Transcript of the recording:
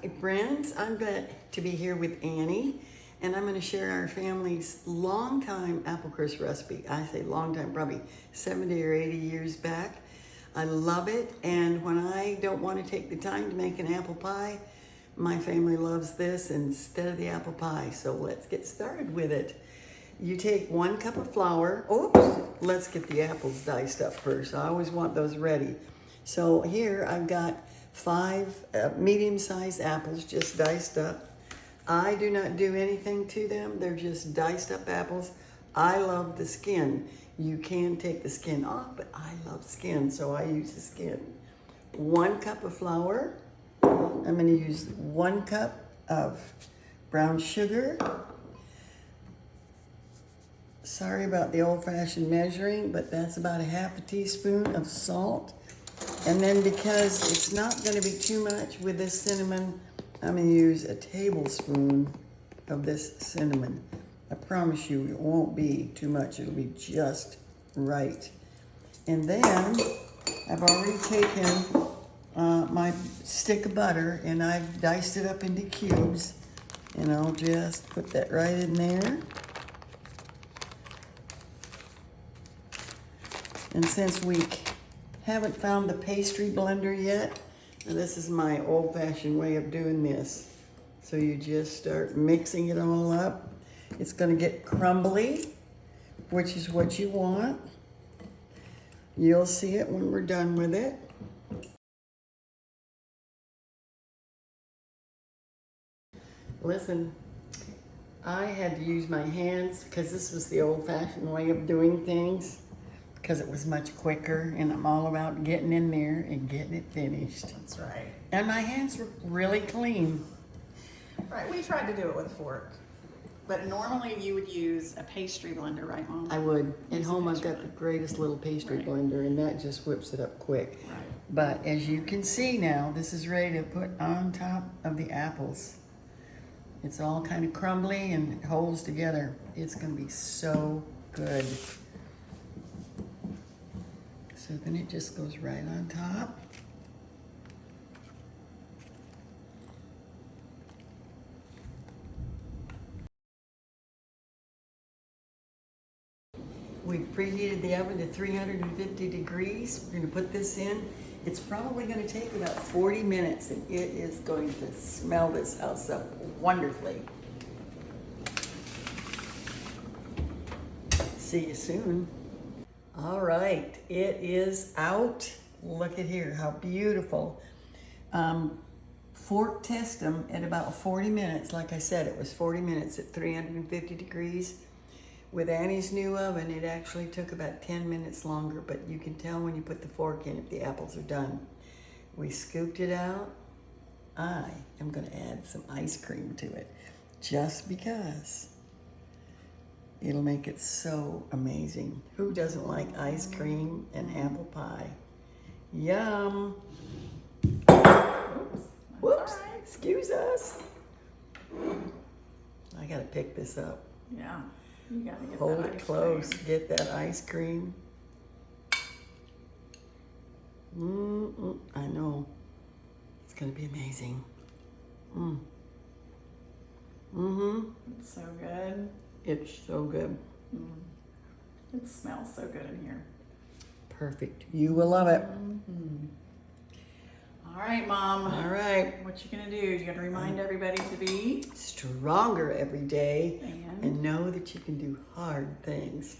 Hi friends, I'm glad to be here with Annie, and I'm going to share our family's long-time apple crisp recipe. I say long time, probably 70 or 80 years back. I love it, and when I don't want to take the time to make an apple pie, my family loves this instead of the apple pie. So let's get started with it. You take 1 cup of flour. Oops, let's get the apples diced up first. I always want those ready. So here I've got 5 medium-sized apples just diced up. I do not do anything to them. They're just diced up apples. I love the skin. You can take the skin off, but I love skin, so I use the skin. 1 cup of flour. I'm going to use 1 cup of brown sugar. Sorry about the old-fashioned measuring, but that's about 1/2 teaspoon of salt. And then because it's not going to be too much with this cinnamon, I'm going to use a tablespoon of this cinnamon. I promise you it won't be too much. It'll be just right. And then I've already taken my stick of butter and I've diced it up into cubes. And I'll just put that right in there. And since we haven't found the pastry blender yet, and this is my old-fashioned way of doing this. So you just start mixing it all up. It's going to get crumbly, which is what you want. You'll see it when we're done with it. Listen, I had to use my hands because this was the old-fashioned way of doing things, because it was much quicker, and I'm all about getting in there and getting it finished. That's right. And my hands were really clean. Right, we tried to do it with a fork. But normally you would use a pastry blender, right, Mom? I would. At Use a home I've pastry got the greatest little pastry Right. blender, and that just whips it up quick. Right. But as you can see now, this is ready to put on top of the apples. It's all kind of crumbly and it holds together. It's going to be so good. So then it just goes right on top. We preheated the oven to 350 degrees. We're going to put this in. It's probably going to take about 40 minutes, and it is going to smell this house up wonderfully. See you soon. All right, it is out. Look at here, how beautiful. Fork test them at about 40 minutes. Like I said, it was 40 minutes at 350 degrees. With Annie's new oven, it actually took about 10 minutes longer, but you can tell when you put the fork in if the apples are done. We scooped it out. I am gonna add some ice cream to it, just because. It'll make it so amazing. Who doesn't like ice cream and apple pie? Yum. Oops. Whoops, All right. excuse us. I gotta pick this up. Yeah. You gotta get Hold that it ice close, cream. get that ice cream. I know. It's gonna be amazing. It's so good. It's so good. It smells so good in here. Perfect. You will love it. All right, Mom. All right. What you gonna do? You gonna remind everybody to be Stronger every day and and know that you can do hard things.